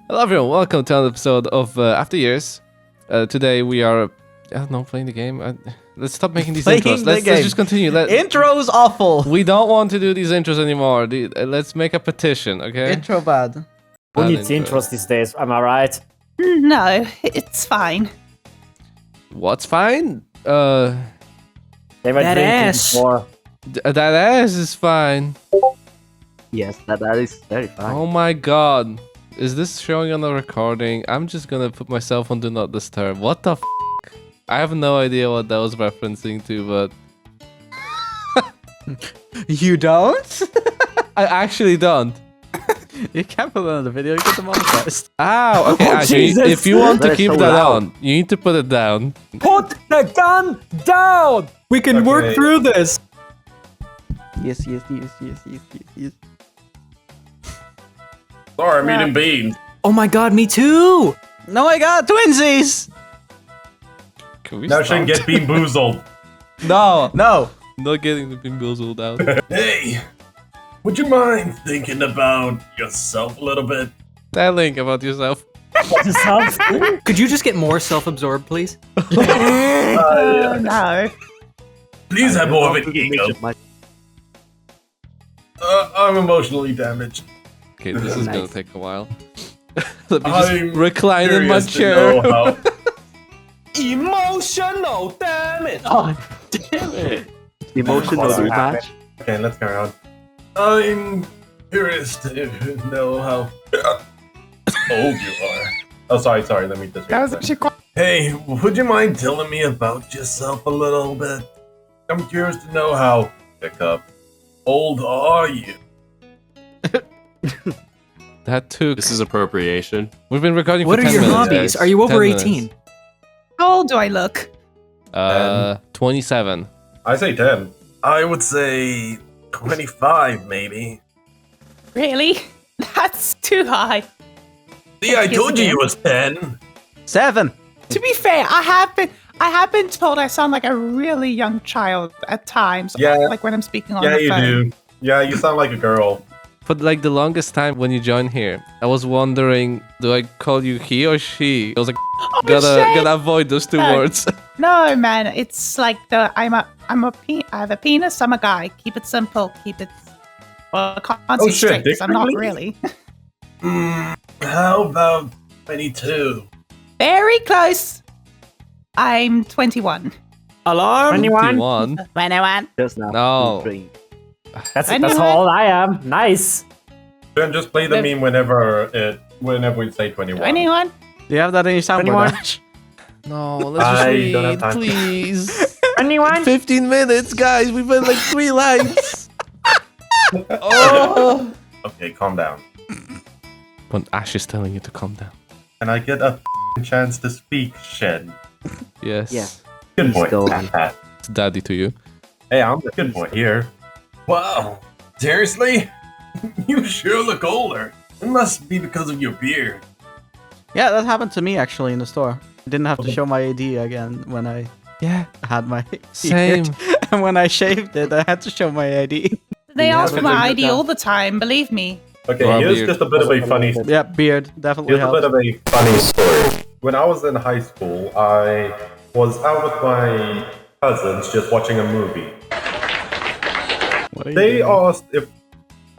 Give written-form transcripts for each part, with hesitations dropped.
Hello everyone, welcome to another episode of After Years. Today we are, I don't know, playing the game. Let's stop making these intros. Let's just continue. Intro's awful. We don't want to do these intros anymore. Let's make a petition, okay? Intro bad. Who needs intros these days? Am I right? No, it's fine. What's fine? They were That drinking ass. before. That ass is fine. Yes, that is very fine. Oh my god. Is this showing on the recording? I'm just gonna put myself on Do Not Disturb. What the f***? I have no idea what that was referencing to, but... You don't? I actually don't. You can't put it on the video. You get demonetized. Ow! Okay, Oh, actually, Jesus. if you want to That's keep so that loud. on, you need to put it down. Put the gun down! We can work through this. Yes. Sorry, I'm eating beans. Oh my god, me too. No, my god, twinsies. Can we Now stop? Shin get bean boozled. No! No. Not getting the bamboozled out. Hey, would you mind thinking about yourself a little bit? Telling about yourself. Could you just get more self-absorbed, please? Oh no. Please have more of an ego. I'm emotionally damaged. Okay, this is gonna Nice. take a while. Let me just I'm recline in my curious to chair. know how- Emotional, damn it! Emotional rematch. Okay, let's carry on. I'm curious to know how old you are. Oh, sorry. Let me just. Hey, would you mind telling me about yourself a little bit? I'm curious to know how. Pick up. Old are you? That took... This is appropriation. We've been recording What for are 10 your minutes. hobbies? guys. Are you over 10 minutes. 18? How old do I look? 27. I say 10. I would say 25, maybe. Really? That's too high. See, I told you was 10. 7. To be fair, I have been told I sound like a really young child at times. Yeah. Like when I'm speaking on Yeah, the you phone. do. Yeah, you sound like a girl. For like the longest time when you joined here, I was wondering, do I call you he or she? I was like, gotta avoid those two No. words. No, man, it's like I have a penis. I'm a guy. Keep it simple. Keep it. Well, I can't Oh, say shit, straight 'cause I'm not differently? really. How about 22? Very close. I'm 21. Alarm. 21. 21. Just now. No. Drink. That's Anyone? how old I am. Nice. Then just play the No. meme whenever we say 21. 21. Do you have that in your soundboard? 21. Ash? No, let's just I don't have read, time. please. Anyone? 15 minutes, guys. We've been like 3 lines. Oh. Okay, calm down. But Ash is telling you to calm down. Can I get a chance to speak, Shin? Yes. Yeah. Good Please boy. go on. It's daddy to you. Hey, I'm the good boy here. Wow. Seriously? You sure look older. It must be because of your beard. Yeah, that happened to me actually in the store. I didn't have to show my ID again when I Yeah. had my Same. beard. And when I shaved it, I had to show my ID. They Yeah, ask for but my then ID you all the time. Believe me. Okay, Well, here's beard. just a bit of a funny. Yeah, beard definitely Here's a bit helps. of a funny story. When I was in high school, I was out with my cousins just watching a movie. What are you They doing? asked if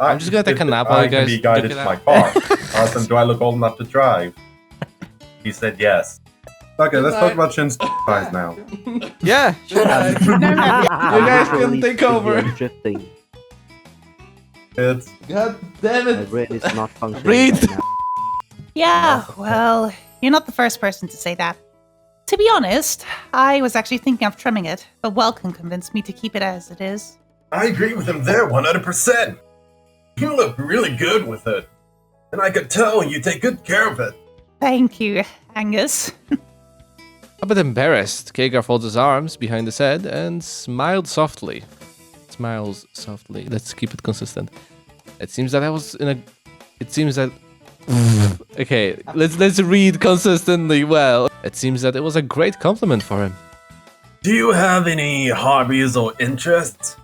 I'm just gonna take if a nap while I you can guys be guided duke to it my out. car. I asked him, do I look old enough to drive? He said yes. Okay, let's talk about Shin's eyes now. Yeah. No, no. You guys can take over. Drifting. It's God damn My it. brain is not functioning. Read. right now. Yeah, well, you're not the first person to say that. To be honest, I was actually thinking of trimming it, but Welcome convinced me to keep it as it is. I agree with him there 100%. You look really good with it. And I could tell you take good care of it. Thank you, Angus. A bit embarrassed, Kegar folds his arms behind his head and smiled softly. Smiles softly. Let's keep it consistent. It seems that I was in a... It seems that... Okay, let's read consistently well. It seems that it was a great compliment for him. Do you have any hobbies or interests?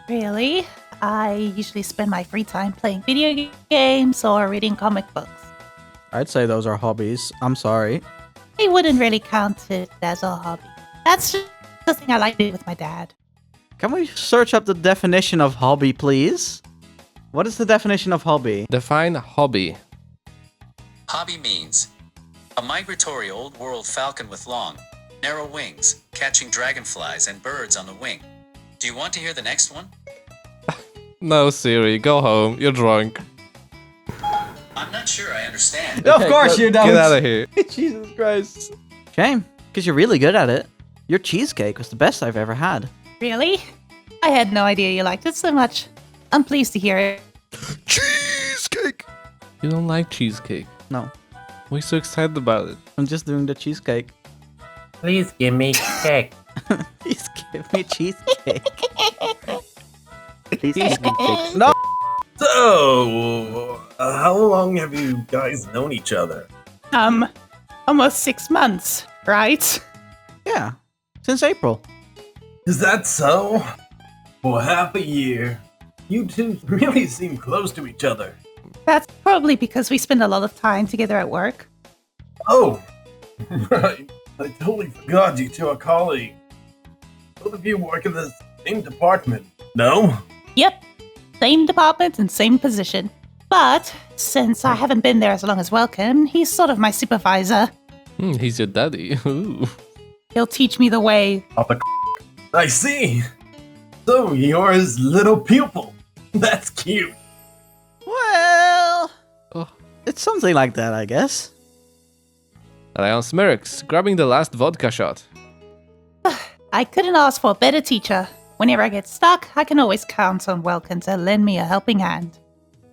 Really? I usually spend my free time playing video games or reading comic books. I'd say those are hobbies. I'm sorry. I wouldn't really count it as a hobby. That's just the thing I like to do with my dad. Can we search up the definition of hobby, please? What is the definition of hobby? Define hobby. Hobby means a migratory old world falcon with long, narrow wings, catching dragonflies and birds on the wing. Do you want to hear the next one? No, Siri, go home. You're drunk. I'm not sure I understand. Of course you don't. Get out of here. Jesus Christ. Shame, because you're really good at it. Your cheesecake was the best I've ever had. Really? I had no idea you liked it so much. I'm pleased to hear it. Cheesecake! You don't like cheesecake. No, We're so excited about it. I'm just doing the cheesecake. Please give me cake. Please give me cheesecake. Please give me cake. No! So, how long have you guys known each other? Almost 6 months, right? Yeah, since April. Is that so? For half a year, you two really seem close to each other. That's probably because we spend a lot of time together at work. Oh, right. I totally forgot you two are colleagues. Both of you work in the same department. No? Yep, same department and same position. But since I haven't been there as long as Welcome, he's sort of my supervisor. He's your daddy. Ooh. He'll teach me the way. I see. So you're his little pupil. That's cute. Well, Oh. it's something like that, I guess. Ryan smirks, grabbing the last vodka shot. I couldn't ask for a better teacher. Whenever I get stuck, I can always count on Welcome to lend me a helping hand.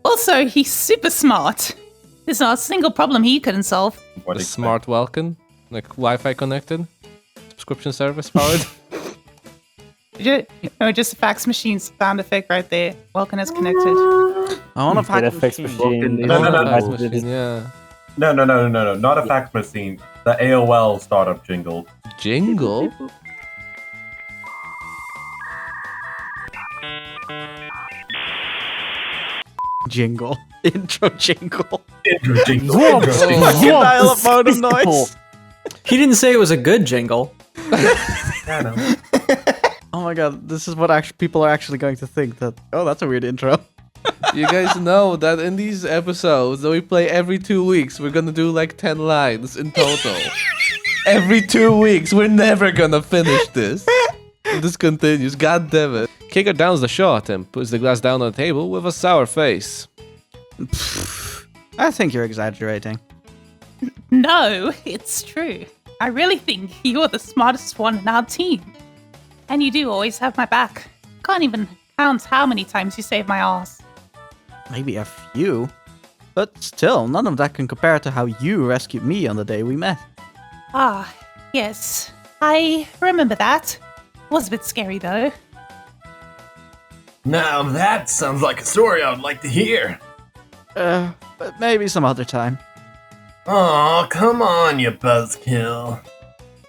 Also, he's super smart. There's not a single problem he couldn't solve. What The smart Welcome, like Wi-Fi connected, subscription service powered. No, just a fax machine sound effect right there. Welcome is connected. I want to Get a fax fax machine. machine. No, no, no, Fax no. machine, yeah. No, not a fax machine. The AOL startup jingle. Jingle? Jingle. Intro jingle. Intro jingle. Whoa, Intro whoa, jingle. Fucking whoa, dial-up this modem is noise. cool. He didn't say it was a good jingle. I know. Oh my god, this is what people are actually going to think that, oh, that's a weird intro. You guys know that in these episodes that we play every 2 weeks, we're gonna do like 10 lines in total. Every 2 weeks, we're never gonna finish this. If this continues, god damn it. Kegar downs the shot and puts the glass down on the table with a sour face. I think you're exaggerating. No, it's true. I really think you're the smartest one in our team. And you do always have my back. Can't even count how many times you saved my ass. Maybe a few. But still, none of that can compare to how you rescued me on the day we met. Ah, yes. I remember that. Was a bit scary though. Now that sounds like a story I would like to hear. But maybe some other time. Aw, come on, you buzzkill.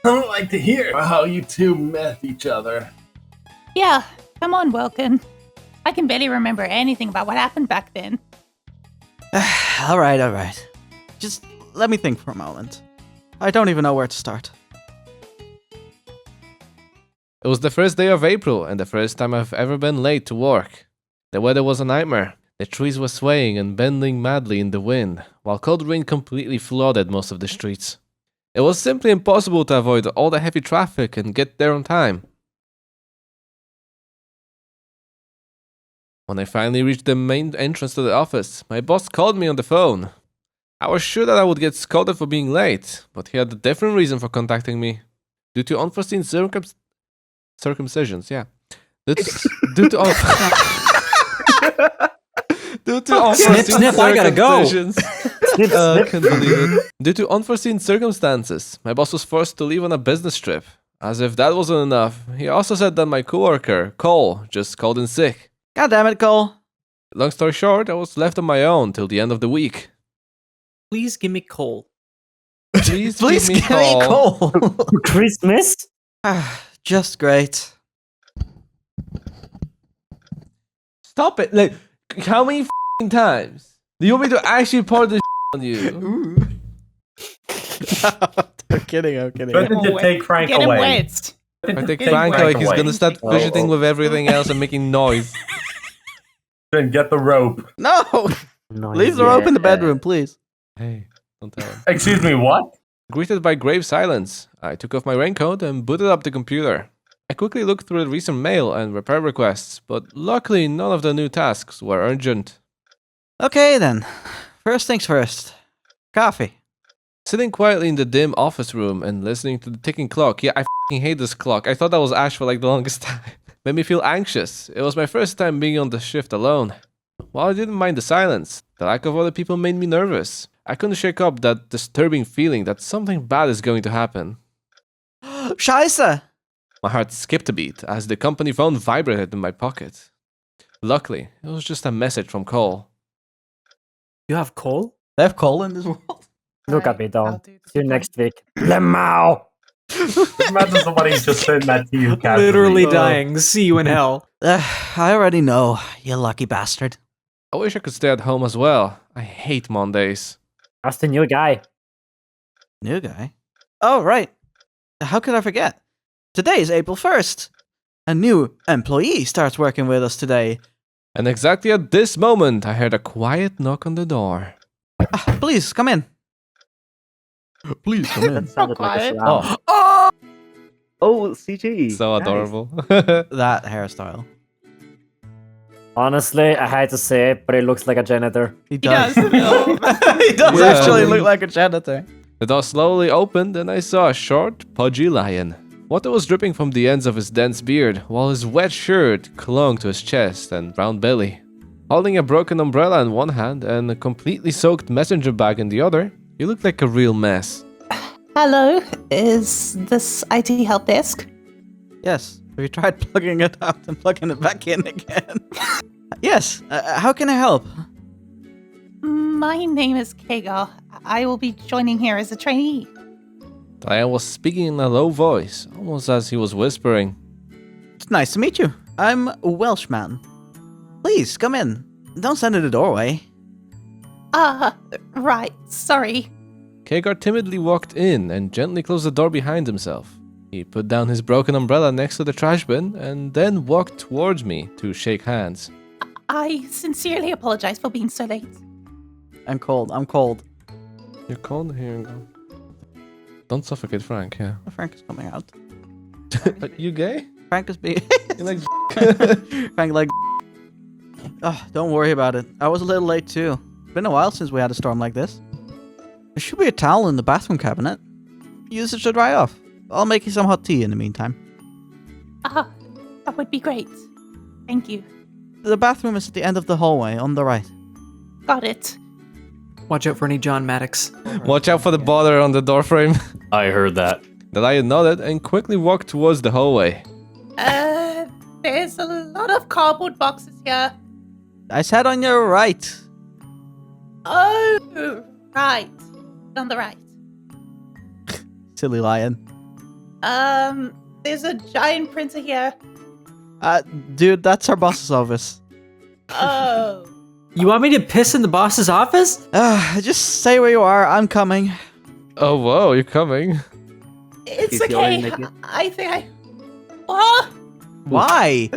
I would like to hear how you two met each other. Yeah, come on, Welkin. I can barely remember anything about what happened back then. Alright. Just let me think for a moment. I don't even know where to start. It was the first day of April and the first time I've ever been late to work. The weather was a nightmare. The trees were swaying and bending madly in the wind, while cold rain completely flooded most of the streets. It was simply impossible to avoid all the heavy traffic and get there on time. When I finally reached the main entrance to the office, my boss called me on the phone. I was sure that I would get scolded for being late, but he had a different reason for contacting me. Due to unforeseen circumcisions, yeah. Due to unforeseen snip, I gotta go. circumcisions. Snip, snip. Can't believe it. Due to unforeseen circumstances, my boss was forced to leave on a business trip. As if that wasn't enough, he also said that my coworker, Cole, just called in sick. God damn it, Cole. Long story short, I was left on my own till the end of the week. Please give me coal. Please, Please give me give me Cole. Cole. Stop it! Like, how many f***ing times do you want me to actually pour this on you? I'm kidding. I'm kidding. Good to take Frank Get him away. wet. I think Take Frank, Frank like, he's away. gonna start fidgeting with everything else and making noise. Then get the rope. No! No, Leave the rope in the bedroom, please. Hey, don't tell him. Excuse me, what? Greeted by grave silence, I took off my raincoat and booted up the computer. I quickly looked through the recent mail and repair requests, but luckily none of the new tasks were urgent. Okay, then. First things first. Coffee. Sitting quietly in the dim office room and listening to the ticking clock. Yeah, I f***ing hate this clock. I thought that was Ash for like the longest time. Made me feel anxious. It was my first time being on the shift alone. While I didn't mind the silence, the lack of other people made me nervous. I couldn't shake up that disturbing feeling that something bad is going to happen. Scheiße! My heart skipped a beat as the company phone vibrated in my pocket. Luckily, it was just a message from Cole. You have coal? They have coal in this world? Look at me, I'll Don. do this. See you next week. Lemao! Imagine somebody just saying that to you casually. Literally dying. See you in hell. I already know, you lucky bastard. I wish I could stay at home as well. I hate Mondays. That's the new guy. New guy? Oh, right. How could I forget? Today is April 1st. A new employee starts working with us today. And exactly at this moment, I heard a quiet knock on the door. Please, come in. Please, come in. That sounded like a quiet. slam. Oh! Oh, CG. So Nice. adorable. That hairstyle. Honestly, I hate to say it, but he looks like a janitor. He He does. does. He does Yeah. actually look like a janitor. The door slowly opened and I saw a short, pudgy lion. Water was dripping from the ends of his dense beard, while his wet shirt clung to his chest and round belly. Holding a broken umbrella in one hand and a completely soaked messenger bag in the other, he looked like a real mess. Hello, is this IT help desk? Yes. Have you tried plugging it out and plugging it back in again? Yes. How can I help? My name is Kegar. I will be joining here as a trainee. The lion was speaking in a low voice, almost as he was whispering. It's nice to meet you. I'm a Welshman. Please, come in. Don't stand in the doorway. Right, sorry. Kegar timidly walked in and gently closed the door behind himself. He put down his broken umbrella next to the trash bin and then walked towards me to shake hands. I sincerely apologize for being so late. I'm cold. I'm cold. You're cold? Here you go. Don't suffocate Frank, yeah. Frank is coming out. You gay? Frank is being... You like Frank like... Oh, don't worry about it. I was a little late too. It's been a while since we had a storm like this. There should be a towel in the bathroom cabinet. Use it to dry off. I'll make you some hot tea in the meantime. That would be great. Thank you. The bathroom is at the end of the hallway on the right. Got it. Watch out for any John Maddox. Watch out for the bother on the doorframe. I heard that. The lion nodded and quickly walked towards the hallway. There's a lot of cardboard boxes here. I said on your right. Oh, right. On the right. Silly lion. There's a giant printer here. Dude, that's our boss's office. Oh. You want me to piss in the boss's office? Just stay where you are. I'm coming. Oh, whoa, you're coming. It's He's going, okay. Nikki. I think I... What? Why?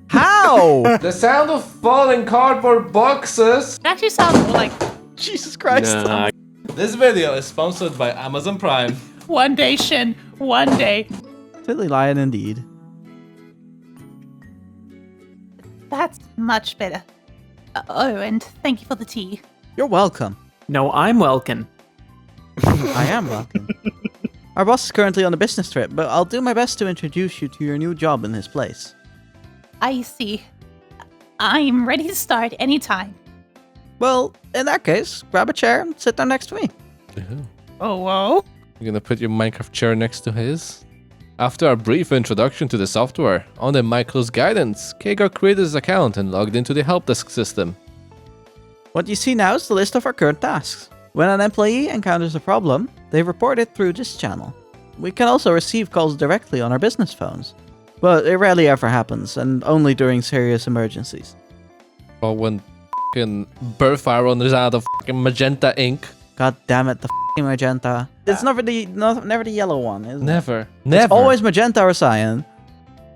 How? The sound of falling cardboard boxes. It actually sounds more like Jesus Christ. This video is sponsored by Amazon Prime. one day, Shin. One day. Silly lion indeed. That's much better. Oh, and thank you for the tea. You're welcome. No, I'm welcome. I am welcome. Our boss is currently on a business trip, but I'll do my best to introduce you to your new job in his place. I see. I'm ready to start anytime. Well, in that case, grab a chair and sit down next to me. Oh, whoa. You're gonna put your Minecraft chair next to his? After a brief introduction to the software, under Michael's guidance, Kegar created his account and logged into the help desk system. What you see now is the list of our current tasks. When an employee encounters a problem, they report it through this channel. We can also receive calls directly on our business phones. But it rarely ever happens, and only during serious emergencies. Or when fucking Burfire runs out of fucking magenta ink. God damn it, the f***ing magenta. It's never the yellow one, is it? Never. It's always magenta or cyan.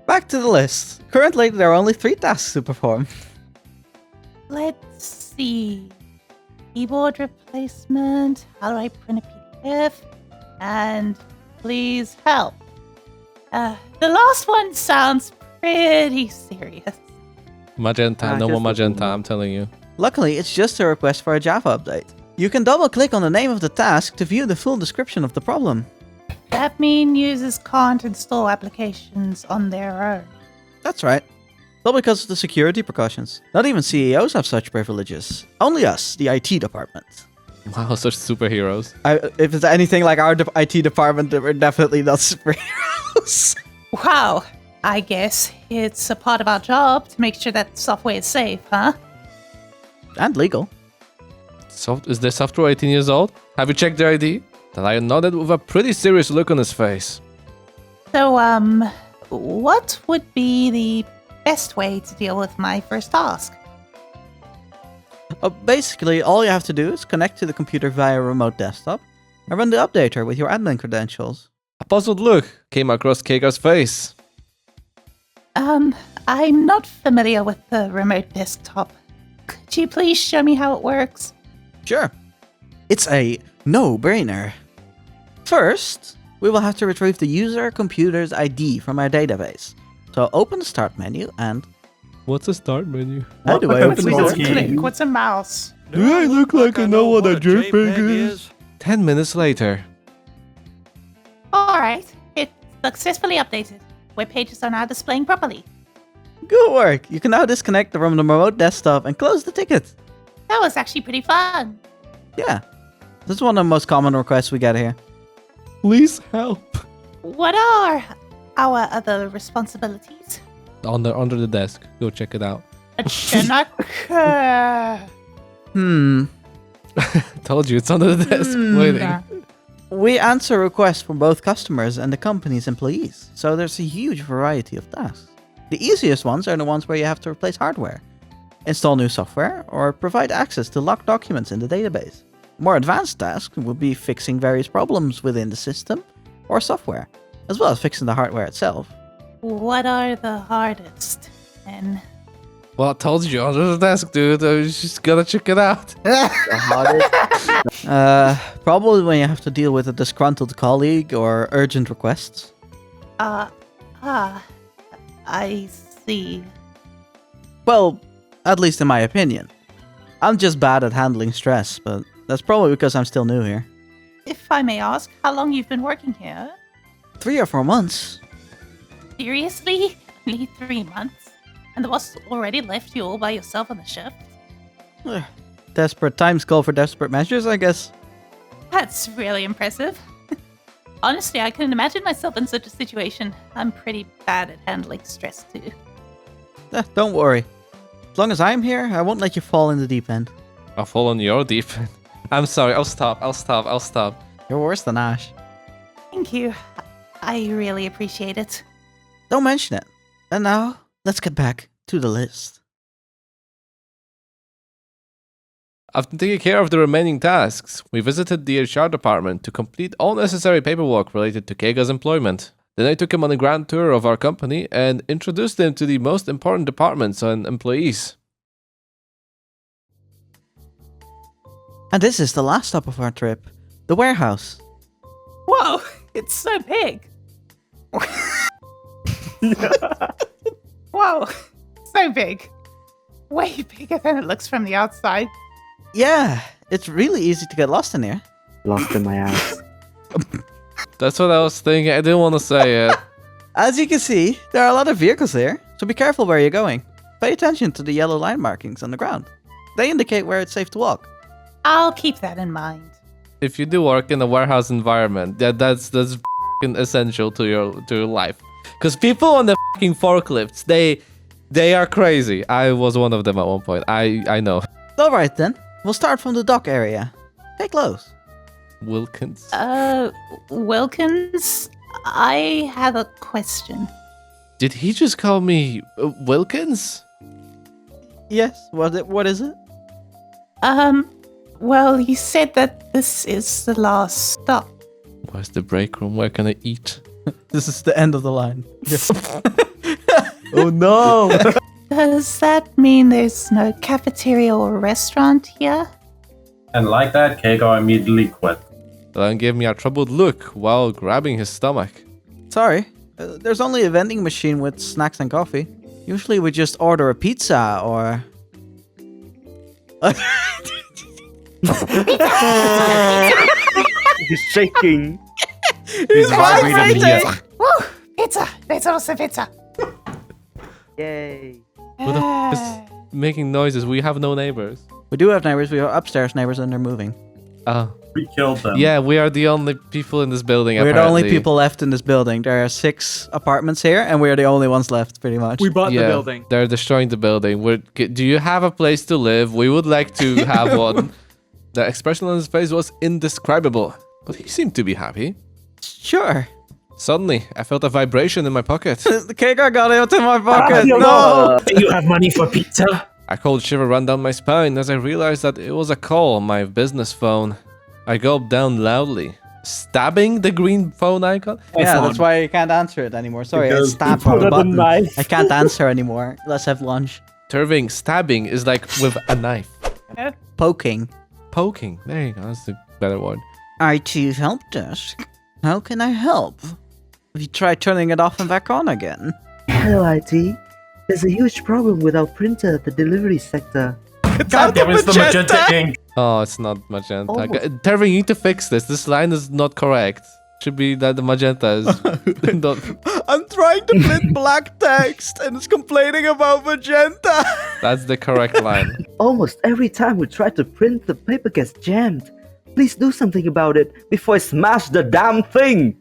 Back to the list. Currently, there are only 3 tasks to perform. Let's see. Keyboard replacement. How do I print a PDF? And please help. The last one sounds pretty serious. Magenta, no more just magenta, I'm telling you. Luckily, it's just a request for a Java update. You can double-click on the name of the task to view the full description of the problem. That mean users can't install applications on their own. That's right. Well, because of the security precautions. Not even CEOs have such privileges. Only us, the IT department. Wow, such superheroes. If it's anything like our IT department, we're definitely not superheroes. Wow. I guess it's a part of our job to make sure that software is safe, huh? And legal. Is the software 18 years old? Have you checked their ID? The lion nodded with a pretty serious look on his face. So, what would be the best way to deal with my first task? Basically, all you have to do is connect to the computer via a remote desktop and run the updater with your admin credentials. A puzzled look came across Kegar's face. I'm not familiar with the remote desktop. Could you please show me how it works? Sure. It's a no-brainer. First, we will have to retrieve the user computer's ID from our database. So open the start menu and... What's a start menu? How do I open What's a the click? What's a mouse? Do I look like I know what a JPEG is? 10 minutes later. Alright, it's successfully updated. Web pages are now displaying properly. Good work! You can now disconnect from the remote desktop and close the ticket. That was actually pretty fun. Yeah. This is one of the most common requests we get here. Please help. What are our other responsibilities? Under the desk. Go check it out. Told you, it's under the desk. Waiting. We answer requests from both customers and the company's employees, so there's a huge variety of tasks. The easiest ones are the ones where you have to replace hardware, install new software, or provide access to locked documents in the database. More advanced tasks would be fixing various problems within the system or software, as well as fixing the hardware itself. What are the hardest? And Well, I told you, under the desk, dude. I just gotta check it out. Probably when you have to deal with a disgruntled colleague or urgent requests. I see. Well, at least in my opinion. I'm just bad at handling stress, but that's probably because I'm still new here. If I may ask, how long you've been working here? 3 or 4 months. Seriously? Only 3 months? And the boss already left you all by yourself on the shift? Desperate times call for desperate measures, I guess. That's really impressive. Honestly, I couldn't imagine myself in such a situation. I'm pretty bad at handling stress too. Don't worry. As long as I'm here, I won't let you fall in the deep end. I'll fall on your deep end. I'm sorry, I'll stop. You're worse than Ash. Thank you. I really appreciate it. Don't mention it. And now, let's get back to the list. After taking care of the remaining tasks, we visited the HR department to complete all necessary paperwork related to Kegar's employment. Then I took him on a grand tour of our company and introduced him to the most important departments and employees. And this is the last stop of our trip, the warehouse. Whoa, it's so big. Whoa, so big. Way bigger than it looks from the outside. Yeah, it's really easy to get lost in here. Lost in my ass. That's what I was thinking. I didn't want to say it. As you can see, there are a lot of vehicles here, so be careful where you're going. Pay attention to the yellow line markings on the ground. They indicate where it's safe to walk. I'll keep that in mind. If you do work in a warehouse environment, that's f***ing essential to your life. Because people on the f***ing forklifts, they are crazy. I was one of them at one point. I know. Alright then, we'll start from the dock area. Stay close. Wilkins. Wilkins, I have a question. Did he just call me Wilkins? Yes. What is it? Well, he said that this is the last stop. Where's the break room? Where can I eat? This is the end of the line. Oh no! Does that mean there's no cafeteria or restaurant here? And like that, Kegar immediately quit. Alan gave me a troubled look while grabbing his stomach. Sorry. There's only a vending machine with snacks and coffee. Usually we just order a pizza or... He's shaking. He's vibrating. Woo! Pizza! Pizza! Yay. Who the f is making noises? We have no neighbors. We do have neighbors. We have upstairs neighbors and they're moving. Oh. We killed them. Yeah, we are the only people in this building, We're the only apparently. people left in this building. There are 6 apartments here and we're the only ones left, pretty much. We bought Yeah, the building. they're destroying the building. Do you have a place to live? We would like to have one. The expression on his face was indescribable, but he seemed to be happy. Sure. Suddenly, I felt a vibration in my pocket. The Kegar got out in my pocket. no. No! Do you have money for pizza? A cold shiver ran down my spine as I realized that it was a call on my business phone. I gulped down loudly, stabbing the green phone icon. Yeah, that's why you can't answer it anymore. Sorry, I Because stabbed you on the put up a button. knife. I can't answer anymore. Let's have lunch. Turving, stabbing is like with a knife. Poking. Poking. There you go. That's the better word. IT help desk. How can I help? Have you tried turning it off and back on again? Hello, IT. There's a huge problem with our printer at the delivery sector. God damn, it's the magenta ink. Oh, it's not magenta. Almost. Turving, you need to fix this. This line is not correct. Should be that the magenta is not. I'm trying to print black text and it's complaining about magenta. That's the correct line. Almost every time we try to print, the paper gets jammed. Please do something about it before I smash the damn thing.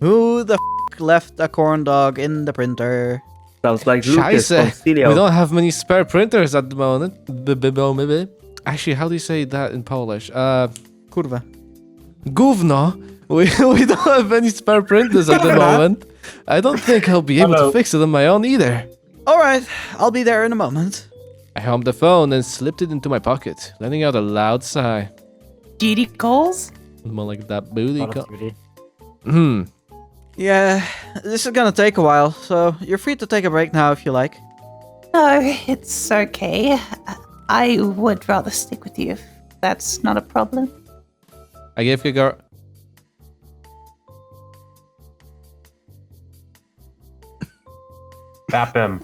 Who the left a corn dog in the printer? Sounds like Lucas from Scheiße. We Stilio. don't have many spare printers at the moment. Actually, how do you say that in Polish? Kurwa. Gówno. We don't have any spare printers at the moment. I don't think I'll be able Hello. to fix it on my own either. Alright, I'll be there in a moment. I held the phone and slipped it into my pocket, letting out a loud sigh. Duty calls? More like that booty. Call of Duty. Yeah, this is gonna take a while, so you're free to take a break now if you like. No, it's okay. I would rather stick with you if that's not a problem. I gave Kegar. Tap him.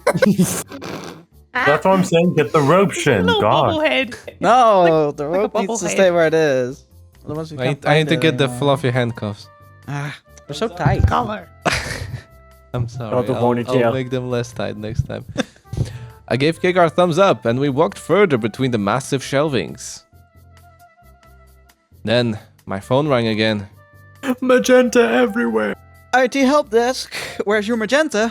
That's what I'm saying. Get the rope, Shin. Little God. bobblehead. No, the rope like a needs to bobblehead. stay where it is. Otherwise we I can't need to find get it the anymore. fluffy handcuffs. Ah, they're so tight. Color. I'm sorry. Not the I'll ponytail. make them less tight next time. I gave Kegar a thumbs up, and we walked further between the massive shelvings. Then my phone rang again. Magenta everywhere. IT help desk, where's your magenta?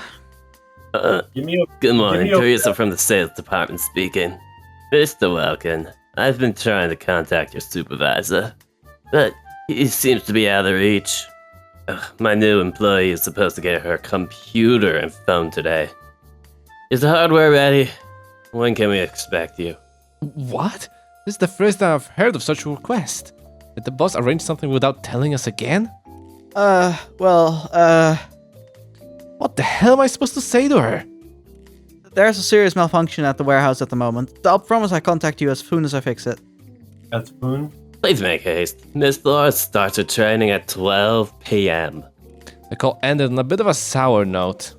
Give me a. Good morning, Give me a- Teresa from the sales department speaking. Mr. Welkin, I've been trying to contact your supervisor, but he seems to be out of reach. My new employee is supposed to get her computer and phone today. Is the hardware ready? When can we expect you? What? This is the first time I've heard of such a request. Did the boss arrange something without telling us again? What the hell am I supposed to say to her? There's a serious malfunction at the warehouse at the moment. I'll promise I contact you as soon as I fix it. That's spoon. Please make haste. Miss Laura starts her training at 12 p.m. The call ended on a bit of a sour note.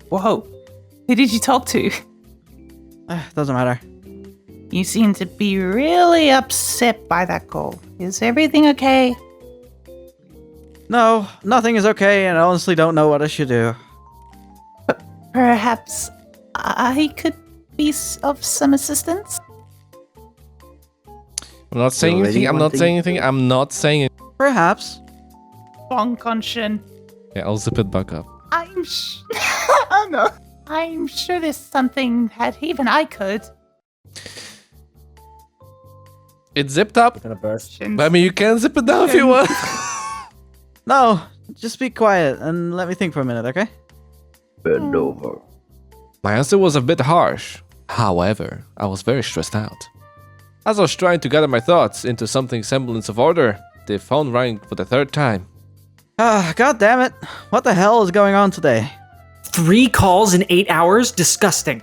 Whoa. Who did you talk to? Doesn't matter. You seem to be really upset by that call. Is everything okay? No, nothing is okay, and I honestly don't know what I should do. Perhaps I could be of some assistance? I'm not saying Already anything. I'm not wanting saying anything. I'm not saying it. Perhaps. Bonk on Shin. Yeah, I'll zip it back up. Oh no. I'm sure there's something that even I could. It's zipped up. Gonna burst. Shin's I mean, you can zip it down if you want. No, just be quiet and let me think for a minute, okay? Bend over. My answer was a bit harsh. However, I was very stressed out. As I was trying to gather my thoughts into something semblance of order, the phone rang for the third time. Ah, god damn it. What the hell is going on today? 3 calls in 8 hours? Disgusting.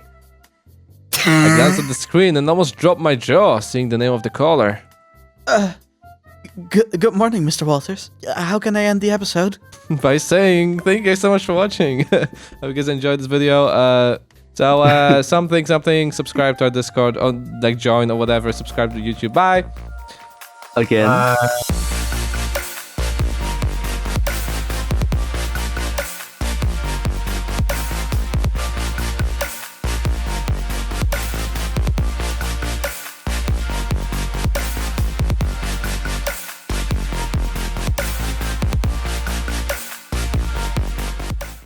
I glanced at the screen and almost dropped my jaw seeing the name of the caller. Good morning, Mr. Walters. How can I end the episode? By saying thank you guys so much for watching. Hope you guys enjoyed this video. Something, subscribe to our Discord, or like join or whatever, subscribe to YouTube. Bye. Again.